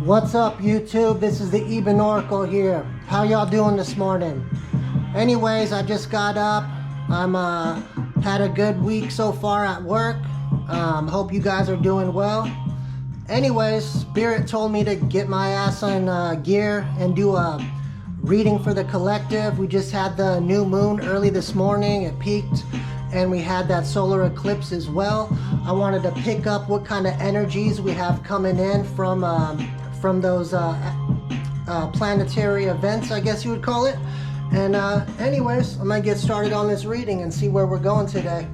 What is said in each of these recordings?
What's up, YouTube? This is the Eben Oracle here. How y'all doing this morning? Anyways, I just got up. I'm had a good week so far at work. Hope you guys are doing well. Anyways, Spirit told me to get my ass on gear and do a reading for the collective. We just had the new moon early this morning. It peaked, and we had that solar eclipse as well. I wanted to pick up what kind of energies we have coming in from those planetary events, I guess you would call it. And anyways, I'm gonna get started on this reading and see where we're going today.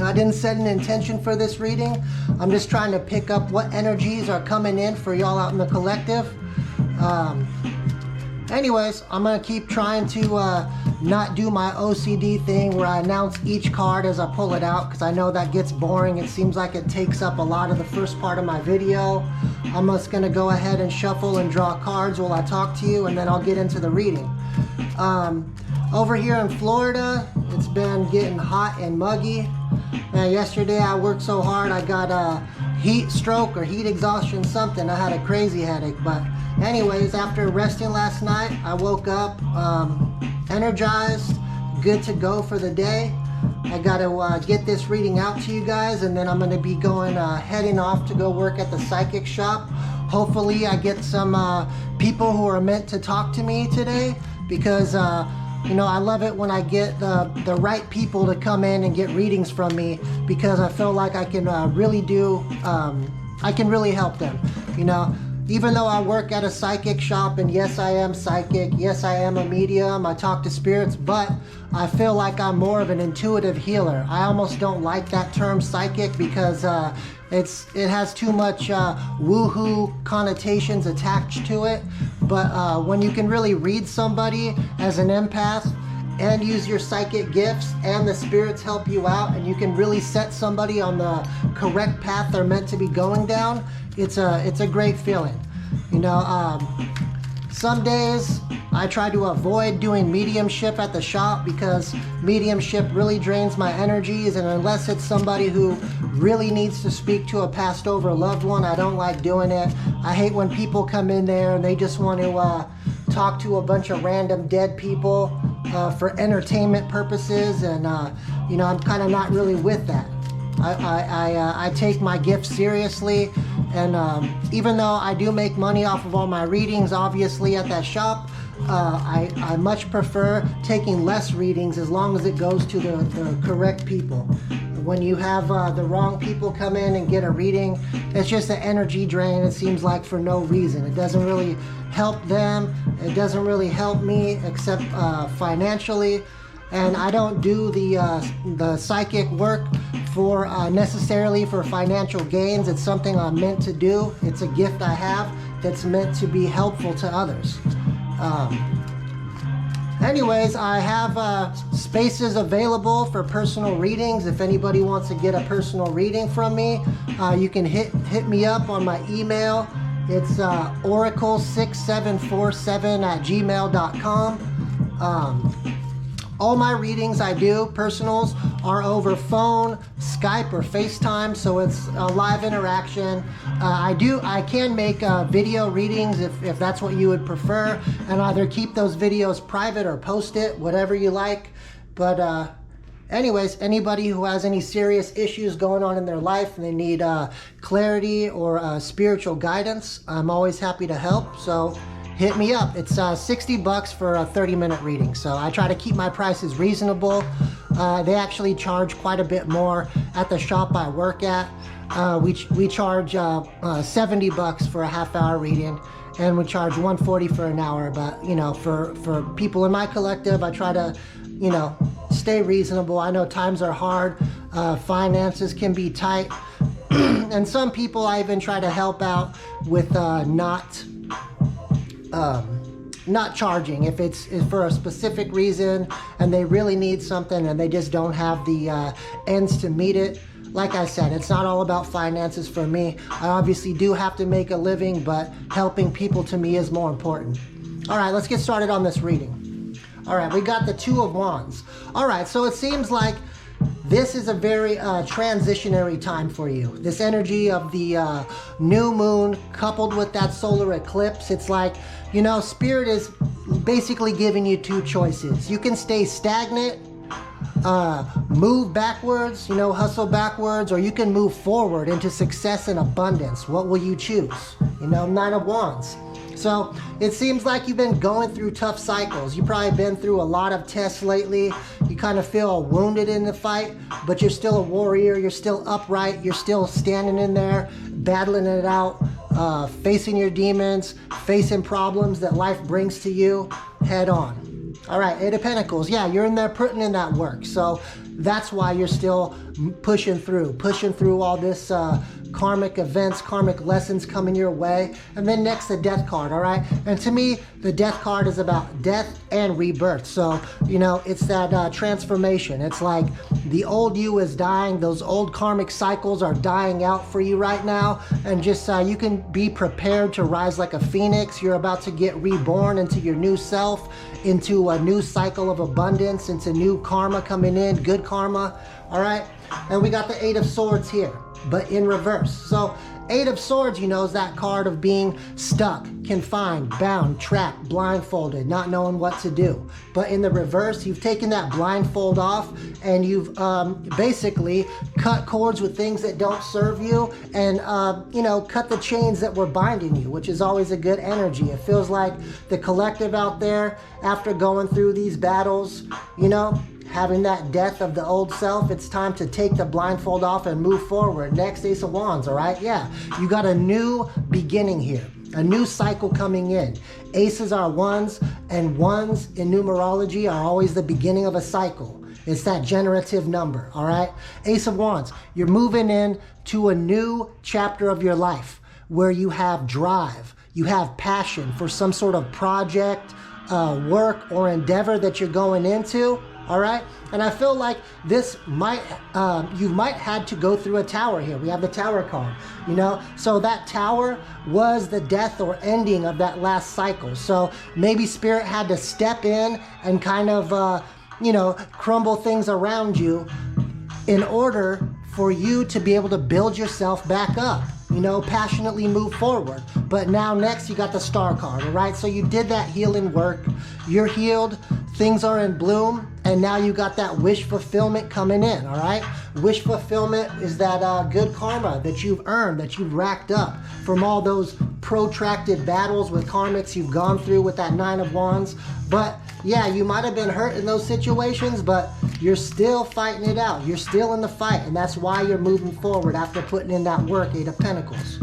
I didn't set an intention for this reading. I'm just trying to pick up what energies are coming in for y'all out in the collective. Anyways, I'm gonna keep trying to not do my OCD thing where I announce each card as I pull it out, because I know that gets boring. It seems like it takes up a lot of the first part of my video. I'm just gonna go ahead and shuffle and draw cards while I talk to you, and then I'll get into the reading. Over here in Florida, it's been getting hot and muggy. Yesterday I worked so hard I got a heat stroke or heat exhaustion, something. I had a crazy headache, but anyways, after resting last night, I woke up energized, good to go for the day. I gotta get this reading out to you guys, and then I'm gonna be going heading off to go work at the psychic shop. Hopefully I get some people who are meant to talk to me today, because you know, I love it when I get the right people to come in and get readings from me, because I feel like I can really help them, you know. Even though I work at a psychic shop, and yes, I am psychic, yes, I am a medium, I talk to spirits, but I feel like I'm more of an intuitive healer. I almost don't like that term psychic, because it has too much woohoo connotations attached to it. But when you can really read somebody as an empath and use your psychic gifts, and the spirits help you out, and you can really set somebody on the correct path they're meant to be going down, it's a great feeling. You know, some days I try to avoid doing mediumship at the shop, because mediumship really drains my energies, and unless it's somebody who really needs to speak to a passed over loved one, I don't like doing it. I hate when people come in there and they just want to talk to a bunch of random dead people for entertainment purposes, and you know, I'm kind of not really with that. I take my gifts seriously, and even though I do make money off of all my readings, obviously, at that shop, I much prefer taking less readings as long as it goes to the correct people. When you have the wrong people come in and get a reading, it's just an energy drain, it seems like, for no reason. It doesn't really help them, it doesn't really help me, except financially. And I don't do the psychic work for necessarily for financial gains. It's something I'm meant to do. It's a gift I have that's meant to be helpful to others. Anyways, I have spaces available for personal readings. If anybody wants to get a personal reading from me, you can hit me up on my email. It's oracle6747@gmail.com. All my readings I do, personals, are over phone, Skype, or FaceTime, so it's a live interaction. I can make video readings if that's what you would prefer, and either keep those videos private or post it, whatever you like. But anyways, anybody who has any serious issues going on in their life and they need clarity or spiritual guidance, I'm always happy to help. So hit me up. It's $60 for a 30-minute reading. So I try to keep my prices reasonable. They actually charge quite a bit more at the shop I work at. We charge $70 for a half-hour reading, and we charge $140 for an hour. But you know, for people in my collective, I try to, you know, stay reasonable. I know times are hard, finances can be tight, and some people I even try to help out with not charging if it's for a specific reason and they really need something and they just don't have the ends to meet it. Like I said, it's not all about finances for me. I obviously do have to make a living, but helping people to me is more important. All right, let's get started on this reading. All right, we got the Two of Wands. All right, so it seems like this is a very transitionary time for you. This energy of the new moon coupled with that solar eclipse, it's like, you know, Spirit is basically giving you two choices. You can stay stagnant, move backwards, you know, hustle backwards, or you can move forward into success and abundance. What will you choose? You know, Nine of Wands. So it seems like you've been going through tough cycles. You've probably been through a lot of tests lately. You kind of feel wounded in the fight, but you're still a warrior. You're still upright. You're still standing in there, battling it out, facing your demons, facing problems that life brings to you head on. All right, Eight of Pentacles. Yeah, you're in there putting in that work. So that's why you're still pushing through all this karmic events, karmic lessons coming your way. And then next, the Death card, all right? And to me, the Death card is about death and rebirth. So, you know, it's that transformation. It's like the old you is dying. Those old karmic cycles are dying out for you right now. And just you can be prepared to rise like a phoenix. You're about to get reborn into your new self, into a new cycle of abundance, into new karma coming in, good karma, all right? And we got the Eight of Swords here, but in reverse. So Eight of Swords, you know, is that card of being stuck, confined, bound, trapped, blindfolded, not knowing what to do. But in the reverse, you've taken that blindfold off and you've basically cut cords with things that don't serve you and, you know, cut the chains that were binding you, which is always a good energy. It feels like the collective out there, after going through these battles, you know, having that death of the old self, it's time to take the blindfold off and move forward. Next, Ace of Wands, all right? Yeah, you got a new beginning here, a new cycle coming in. Aces are ones, and ones in numerology are always the beginning of a cycle. It's that generative number, all right? Ace of Wands, you're moving in to a new chapter of your life where you have drive, you have passion for some sort of project, work, or endeavor that you're going into. All right, and I feel like this might, you might had to go through a tower here. We have the Tower card, you know, so that tower was the death or ending of that last cycle. So maybe Spirit had to step in and kind of, you know, crumble things around you in order for you to be able to build yourself back up, you know, passionately move forward. But now next you got the Star card, all right? So you did that healing work, you're healed, things are in bloom, and now you got that wish fulfillment coming in, all right? Wish fulfillment is that good karma that you've earned, that you've racked up from all those protracted battles with karmics you've gone through with that Nine of Wands. But yeah, you might have been hurt in those situations, but you're still fighting it out. You're still in the fight, and that's why you're moving forward after putting in that work, Eight of Pentacles.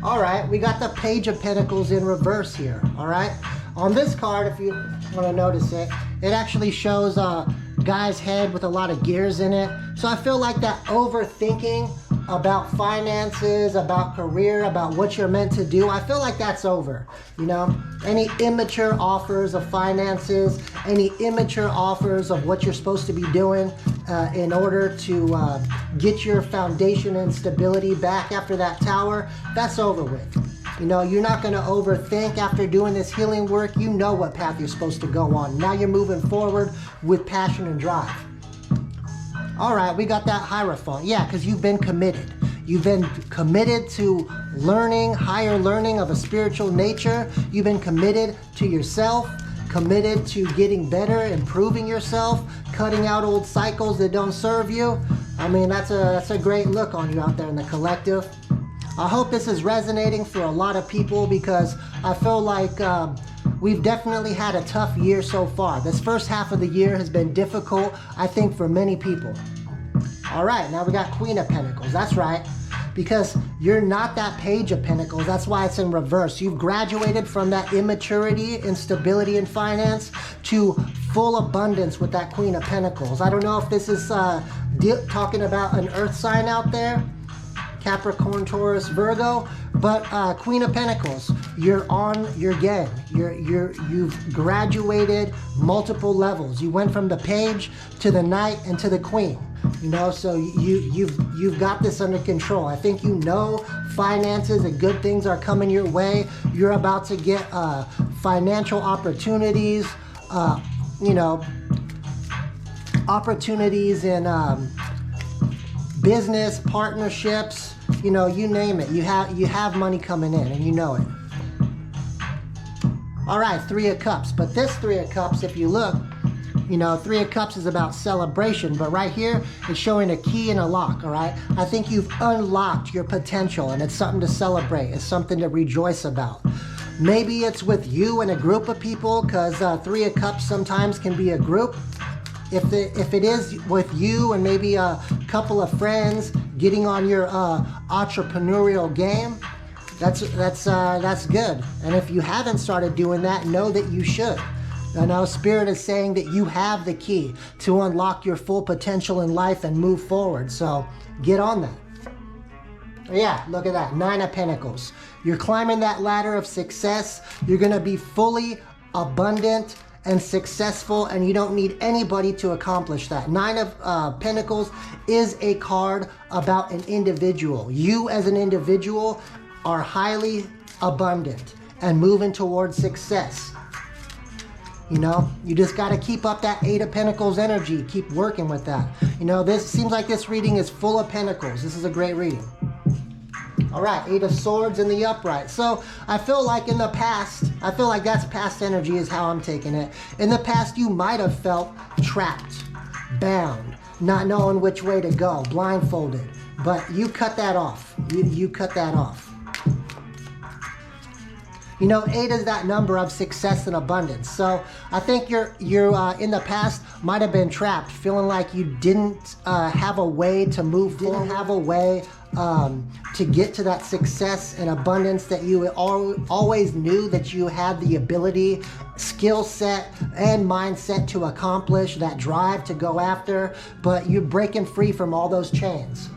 All right, we got the Page of Pentacles in reverse here, all right? On this card, if you want to notice it, it actually shows a guy's head with a lot of gears in it. So I feel like that overthinking about finances, about career, about what you're meant to do, I feel like that's over, you know? Any immature offers of finances, any immature offers of what you're supposed to be doing in order to get your foundation and stability back after that tower, that's over with. You know, you're not going to overthink after doing this healing work. You know what path you're supposed to go on. Now you're moving forward with passion and drive. All right, we got that Hierophant. Yeah, because you've been committed. You've been committed to learning, higher learning of a spiritual nature. You've been committed to yourself, committed to getting better, improving yourself, cutting out old cycles that don't serve you. I mean, that's a great look on you out there in the collective. I hope this is resonating for a lot of people because I feel like we've definitely had a tough year so far. This first half of the year has been difficult, I think, for many people. All right, now we got Queen of Pentacles. That's right, because you're not that Page of Pentacles. That's why it's in reverse. You've graduated from that immaturity, instability in finance to full abundance with that Queen of Pentacles. I don't know if this is talking about an earth sign out there, Capricorn, Taurus, Virgo, but Queen of Pentacles, you're on your game. You've graduated multiple levels. You went from the Page to the Knight and to the Queen. You know, so you've got this under control. I think you know finances and good things are coming your way. You're about to get financial opportunities, you know, opportunities in business, partnerships, you know, you name it. You have money coming in, and you know it. All right, Three of Cups. But this Three of Cups, if you look, you know, Three of Cups is about celebration, but right here, it's showing a key and a lock, all right? I think you've unlocked your potential, and it's something to celebrate. It's something to rejoice about. Maybe it's with you and a group of people, because Three of Cups sometimes can be a group. If it is with you and maybe a couple of friends getting on your entrepreneurial game, that's good. And if you haven't started doing that, know that you should. I know Spirit is saying that you have the key to unlock your full potential in life and move forward. So get on that. Yeah, look at that, 9 of Pentacles. You're climbing that ladder of success. You're going to be fully abundant and successful, and you don't need anybody to accomplish that. 9 of Pentacles is a card about an individual. You as an individual are highly abundant and moving towards success. You know, you just got to keep up that 8 of Pentacles energy. Keep working with that. You know, this seems like this reading is full of Pentacles. This is a great reading. All right, 8 of Swords in the upright. So I feel like in the past, I feel like that's past energy is how I'm taking it. In the past, you might have felt trapped, bound, not knowing which way to go, blindfolded. But you cut that off. You cut that off. You know, 8 is that number of success and abundance. So I think you're in the past might have been trapped, feeling like you didn't have a way to move forward, didn't have a way to get to that success and abundance that you always knew that you had the ability, skill set, and mindset to accomplish, that drive to go after, but you're breaking free from all those chains.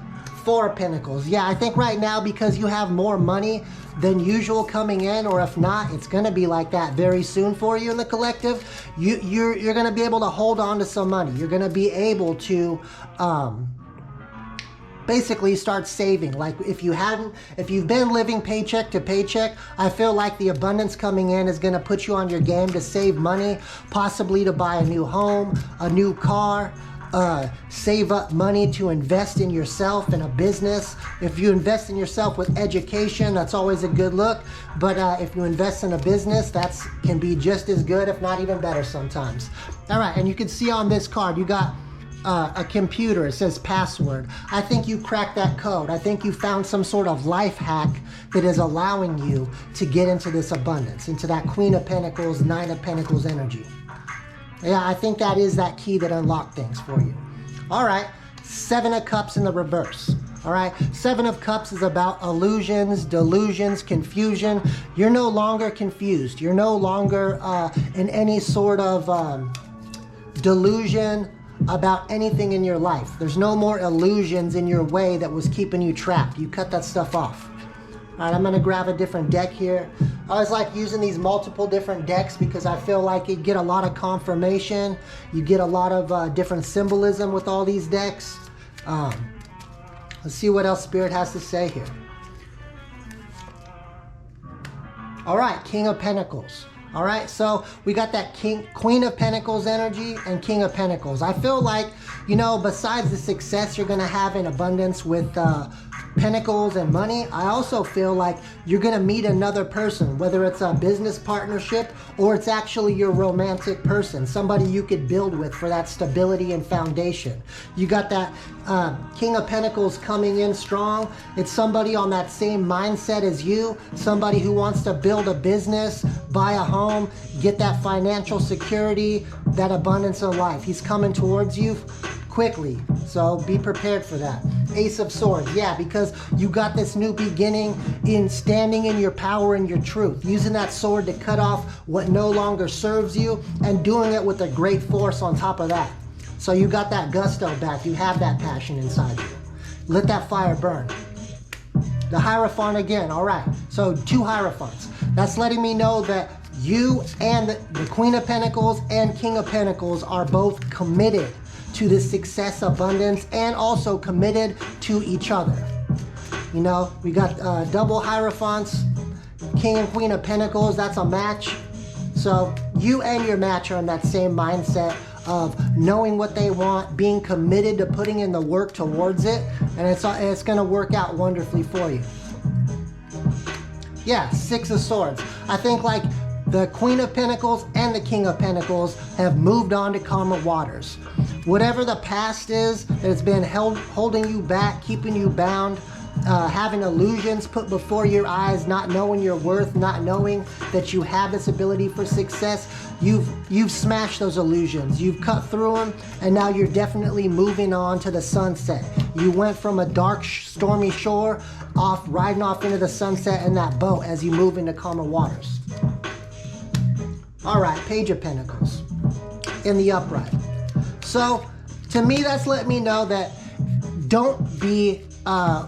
4 of Pentacles. Yeah, I think right now, because you have more money than usual coming in, or if not, it's going to be like that very soon for you in the collective. You're going to be able to hold on to some money. You're going to be able to basically start saving. Like if you've been living paycheck to paycheck, I feel like the abundance coming in is going to put you on your game to save money, possibly to buy a new home, a new car, save up money to invest in yourself in a business. If you invest in yourself with education, that's always a good look. But if you invest in a business, that can be just as good, if not even better sometimes. All right, and you can see on this card, you got a computer. It says password. I think you cracked that code. I think you found some sort of life hack that is allowing you to get into this abundance, into that Queen of Pentacles, 9 of Pentacles energy. Yeah, I think that is that key that unlocked things for you. All right, 7 of Cups in the reverse. All right, 7 of Cups is about illusions, delusions, confusion. You're no longer confused. You're no longer in any sort of delusion about anything in your life. There's no more illusions in your way that was keeping you trapped. You cut that stuff off. All right, I'm going to grab a different deck here. I always like using these multiple different decks because I feel like you get a lot of confirmation. You get a lot of different symbolism with all these decks. Let's see what else Spirit has to say here. All right, King of Pentacles. All right, so we got that Queen of Pentacles energy and King of Pentacles. I feel like, you know, besides the success you're going to have in abundance with Pentacles and money, I also feel like you're going to meet another person, whether it's a business partnership or it's actually your romantic person, somebody you could build with for that stability and foundation. You got that King of Pentacles coming in strong. It's somebody on that same mindset as you, somebody who wants to build a business, buy a home, get that financial security, that abundance of life. He's coming towards you quickly, so be prepared for that. Ace of Swords, yeah, because you got this new beginning in standing in your power and your truth, using that sword to cut off what no longer serves you and doing it with a great force on top of that. So you got that gusto back, you have that passion inside you. Let that fire burn. The Hierophant again, all right, so 2 Hierophants. That's letting me know that you and the Queen of Pentacles and King of Pentacles are both committed to this success, abundance, and also committed to each other. You know, we got double Hierophants, King and Queen of Pentacles, that's a match. So you and your match are in that same mindset of knowing what they want, being committed to putting in the work towards it, and it's going to work out wonderfully for you. Yeah, Six of Swords. I think like the Queen of Pentacles and the King of Pentacles have moved on to calmer waters. Whatever the past is that has been holding you back, keeping you bound, having illusions put before your eyes, not knowing your worth, not knowing that you have this ability for success, you've smashed those illusions. You've cut through them, and now you're definitely moving on to the sunset. You went from a dark, stormy shore riding off into the sunset in that boat as you move into calmer waters. All right, Page of Pentacles in the upright. So to me, that's letting me know that don't be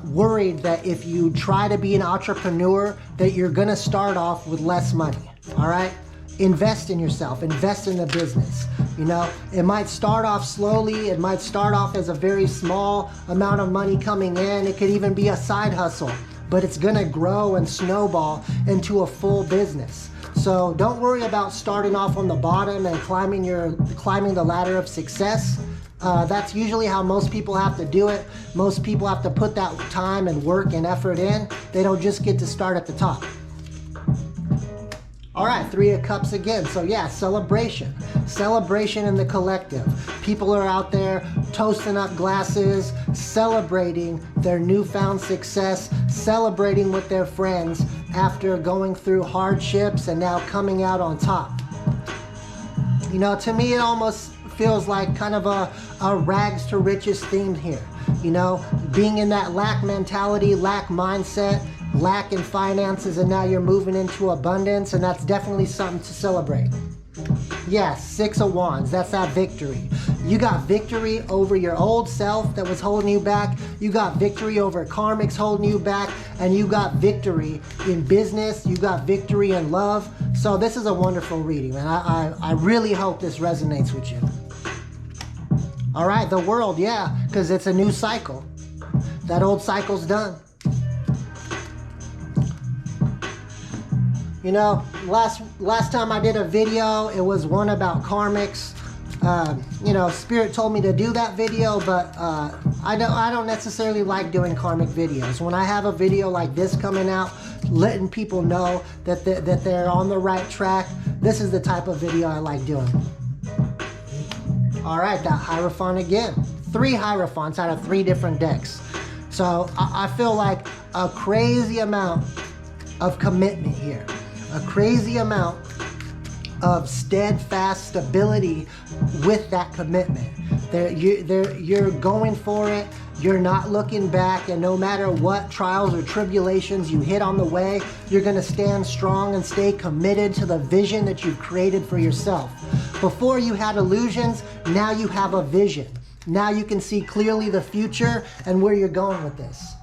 worried that if you try to be an entrepreneur that you're gonna start off with less money. All right, invest in yourself, invest in the business. You know, it might start off slowly, it might start off as a very small amount of money coming in, it could even be a side hustle, but it's gonna grow and snowball into a full business. So don't worry about starting off on the bottom and climbing the ladder of success. That's usually how most people have to do it. Most people have to put that time and work and effort in. They don't just get to start at the top. All right, Three of Cups again. So yeah, celebration. Celebration in the collective. People are out there toasting up glasses, celebrating their newfound success, celebrating with their friends after going through hardships and now coming out on top. You know, to me, it almost feels like kind of a rags to riches theme here. You know, being in that lack mentality, lack mindset, lack in finances, and now you're moving into abundance, and that's definitely something to celebrate. Yes, Six of Wands, that's that victory. You got victory over your old self that was holding you back. You got victory over Karmics holding you back, and you got victory in business. You got victory in love. So this is a wonderful reading, and I really hope this resonates with you. All right, the World, yeah, because it's a new cycle. That old cycle's done. You know, last time I did a video, it was one about Karmics. You know, Spirit told me to do that video, but I don't necessarily like doing karmic videos. When I have a video like this coming out, letting people know that they're on the right track, this is the type of video I like doing. All right, that Hierophant again. 3 Hierophants out of 3 different decks. So I feel like a crazy amount of commitment here. A crazy amount of steadfast stability with that commitment. You're going for it. You're not looking back, and no matter what trials or tribulations you hit on the way, you're going to stand strong and stay committed to the vision that you've created for yourself. Before you had illusions, now you have a vision. Now you can see clearly the future and where you're going with this.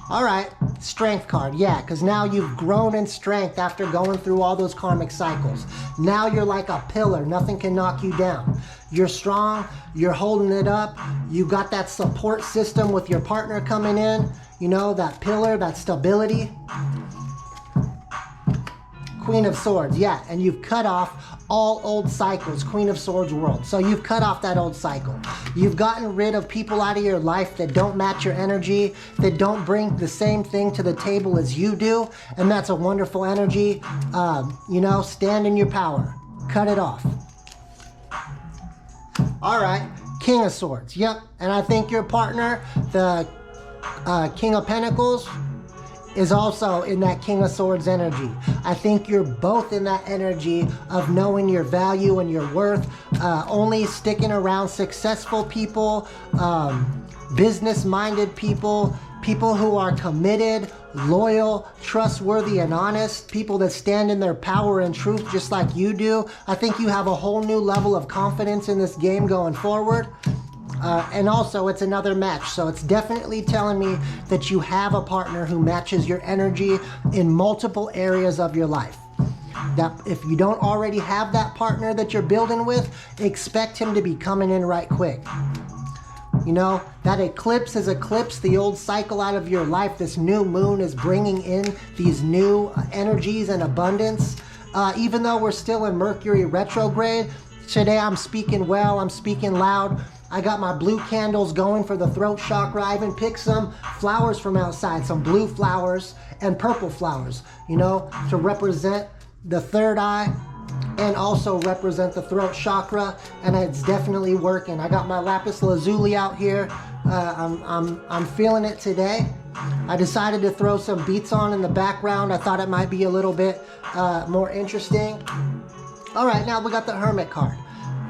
All right, Strength card, yeah, because now you've grown in strength after going through all those karmic cycles. Now you're like a pillar, nothing can knock you down. You're strong, you're holding it up, you got that support system with your partner coming in, you know, that pillar, that stability. Queen of Swords, yeah, and you've cut off all old cycles, Queen of Swords world. So you've cut off that old cycle. You've gotten rid of people out of your life that don't match your energy, that don't bring the same thing to the table as you do, and that's a wonderful energy. You know, stand in your power. Cut it off. All right, King of Swords, yep, and I think your partner, the King of Pentacles, is also in that King of Swords energy. I think you're both in that energy of knowing your value and your worth, only sticking around successful people, business-minded people, people who are committed, loyal, trustworthy, and honest, people that stand in their power and truth just like you do. I think you have a whole new level of confidence in this game going forward. And also, it's another match, so it's definitely telling me that you have a partner who matches your energy in multiple areas of your life. That if you don't already have that partner that you're building with, expect him to be coming in right quick. You know, that eclipse has eclipsed the old cycle out of your life. This new moon is bringing in these new energies and abundance. Even though we're still in Mercury retrograde, today I'm speaking well, I'm speaking loud. I got my blue candles going for the throat chakra. I even picked some flowers from outside, some blue flowers and purple flowers, you know, to represent the third eye and also represent the throat chakra, and it's definitely working. I got my lapis lazuli out here. I'm feeling it today. I decided to throw some beats on in the background. I thought it might be a little bit more interesting. All right, now we got the Hermit card.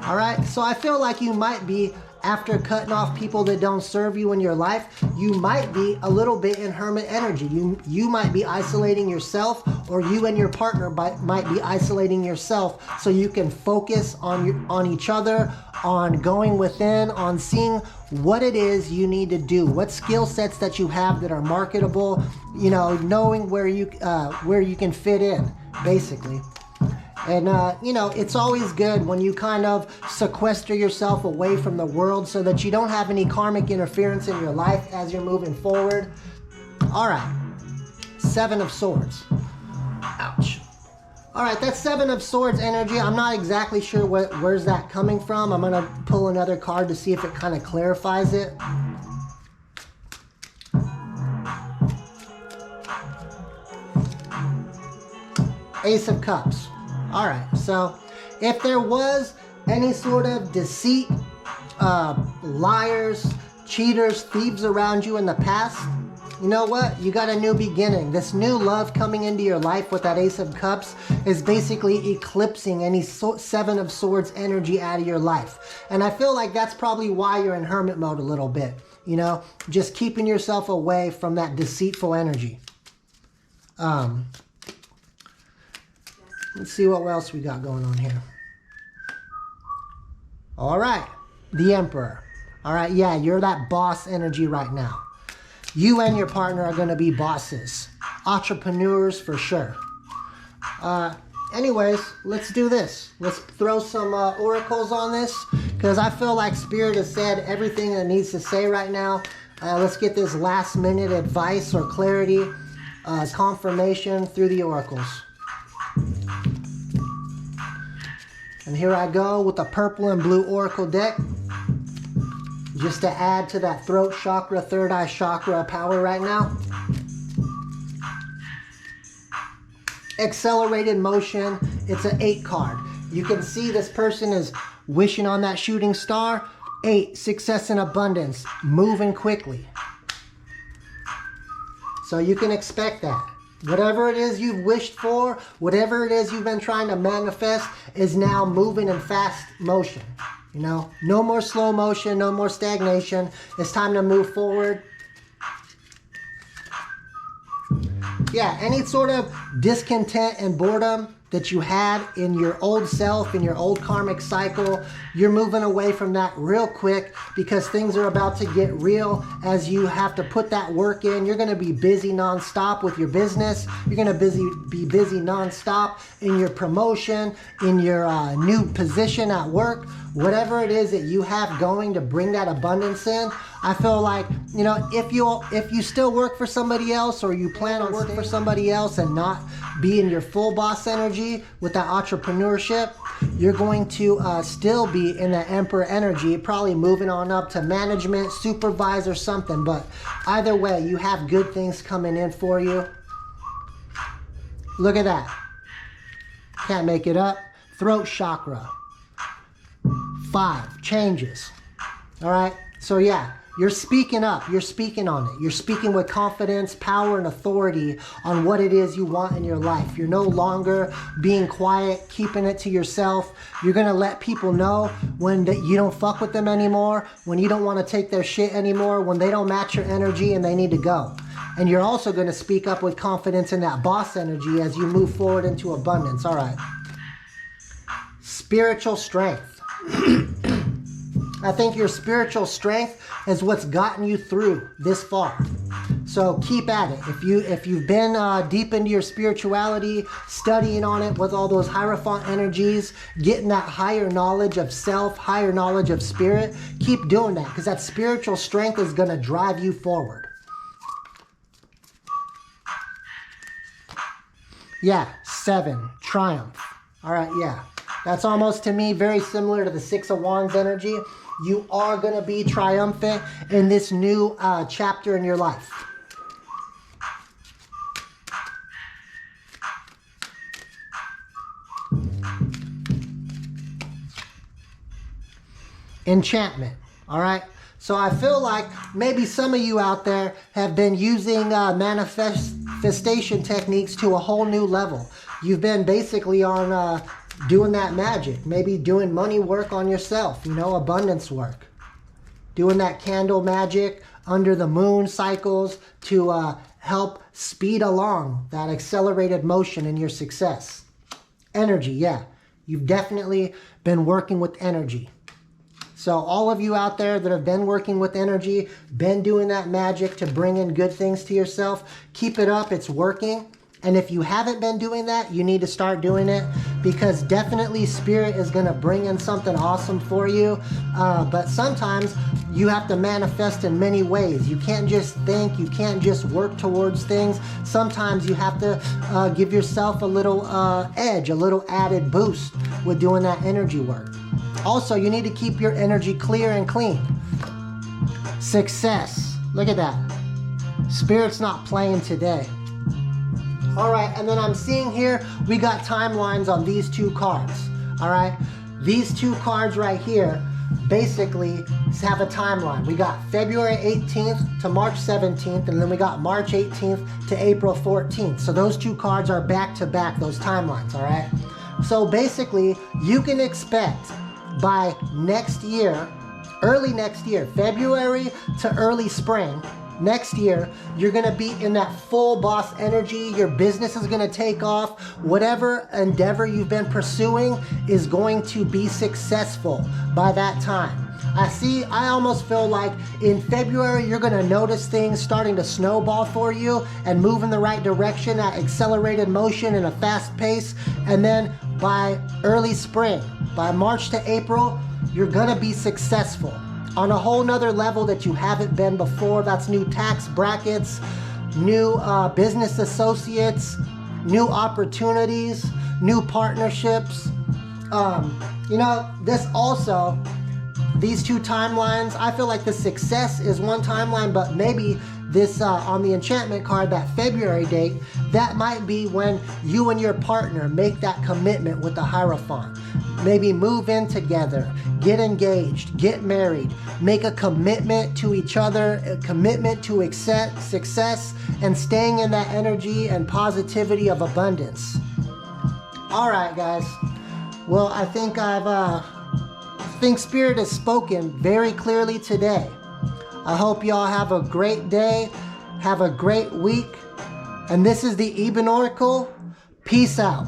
All right, so I feel like you might be, after cutting off people that don't serve you in your life, you might be a little bit in hermit energy. You might be isolating yourself, or you and your partner might be isolating yourself so you can focus on each other, on going within, on seeing what it is you need to do, what skill sets that you have that are marketable, you know, knowing where you can fit in, basically. And, you know, it's always good when you kind of sequester yourself away from the world so that you don't have any karmic interference in your life as you're moving forward. All right, Seven of Swords. Ouch. All right, that's Seven of Swords energy. I'm not exactly sure where's that coming from. I'm going to pull another card to see if it kind of clarifies it. Ace of Cups. All right, so if there was any sort of deceit, liars, cheaters, thieves around you in the past, you know what? You got a new beginning. This new love coming into your life with that Ace of Cups is basically eclipsing any Seven of Swords energy out of your life. And I feel like that's probably why you're in hermit mode a little bit, you know, just keeping yourself away from that deceitful energy. Let's see what else we got going on here. All right, the Emperor. All right, yeah, you're that boss energy right now. You and your partner are going to be bosses, entrepreneurs for sure. Anyways, let's do this. Let's throw some oracles on this, because I feel like Spirit has said everything that it needs to say right now. Let's get this last minute advice or clarity, confirmation through the oracles. And here I go with the purple and blue oracle deck, just to add to that throat chakra, third eye chakra power right now. Accelerated motion, it's an 8 card. You can see this person is wishing on that shooting star. 8, success and abundance, moving quickly. So you can expect that. Whatever it is you've wished for, whatever it is you've been trying to manifest is now moving in fast motion. You know, no more slow motion, no more stagnation. It's time to move forward. Yeah, any sort of discontent and boredom that you had in your old self, in your old karmic cycle, you're moving away from that real quick, because things are about to get real as you have to put that work in. You're going to be busy nonstop with your business. You're going to be busy nonstop in your promotion, in your new position at work, whatever it is that you have going to bring that abundance in. I feel like, you know, if you still work for somebody else, or you plan on working for somebody else and not be in your full boss energy with that entrepreneurship, you're going to still be in that Emperor energy, probably moving on up to management, supervisor, something. But either way, you have good things coming in for you. Look at that. Can't make it up. Throat chakra. 5 changes. All right. So yeah, you're speaking up. You're speaking on it. You're speaking with confidence, power, and authority on what it is you want in your life. You're no longer being quiet, keeping it to yourself. You're going to let people know when you don't fuck with them anymore, when you don't want to take their shit anymore, when they don't match your energy and they need to go. And you're also going to speak up with confidence in that boss energy as you move forward into abundance. All right. Spiritual strength. I think your spiritual strength is what's gotten you through this far. So keep at it. If you've been deep into your spirituality, studying on it with all those Hierophant energies, getting that higher knowledge of self, higher knowledge of spirit, keep doing that, because that spiritual strength is going to drive you forward. Yeah, 7, triumph. All right, yeah. That's almost, to me, very similar to the 6 of Wands energy. You are going to be triumphant in this new chapter in your life. Enchantment. All right. So I feel like maybe some of you out there have been using manifestation techniques to a whole new level. You've been basically on doing that magic, maybe doing money work on yourself, you know, abundance work. Doing that candle magic under the moon cycles to help speed along that accelerated motion in your success. Energy, yeah. You've definitely been working with energy. So all of you out there that have been working with energy, been doing that magic to bring in good things to yourself, keep it up, it's working. And if you haven't been doing that, you need to start doing it, because definitely Spirit is going to bring in something awesome for you. But sometimes you have to manifest in many ways. You can't just think, you can't just work towards things. Sometimes you have to give yourself a little edge, a little added boost with doing that energy work. Also, you need to keep your energy clear and clean. Success. Look at that. Spirit's not playing today. All right, and then I'm seeing here, we got timelines on these 2 cards. All right, these 2 cards right here basically have a timeline. We got February 18th to March 17th, and then we got March 18th to April 14th. So those 2 cards are back to back, those timelines, all right? So basically, you can expect by next year, early next year, February to early spring, next year, you're going to be in that full boss energy. Your business is going to take off. Whatever endeavor you've been pursuing is going to be successful by that time. I almost feel like in February, you're going to notice things starting to snowball for you and move in the right direction at accelerated motion and a fast pace. And then by early spring, by March to April, you're going to be successful on a whole nother level that you haven't been before. That's new tax brackets, new business associates, new opportunities, new partnerships. You know, this also, these 2 timelines, I feel like the success is one timeline, but maybe this on the enchantment card, that February date, that might be when you and your partner make that commitment with the Hierophant. Maybe move in together, get engaged, get married, make a commitment to each other, a commitment to accept success, and staying in that energy and positivity of abundance. All right, guys. Well, I think Spirit has spoken very clearly today. I hope y'all have a great day, have a great week, and this is the Eben Oracle. Peace out.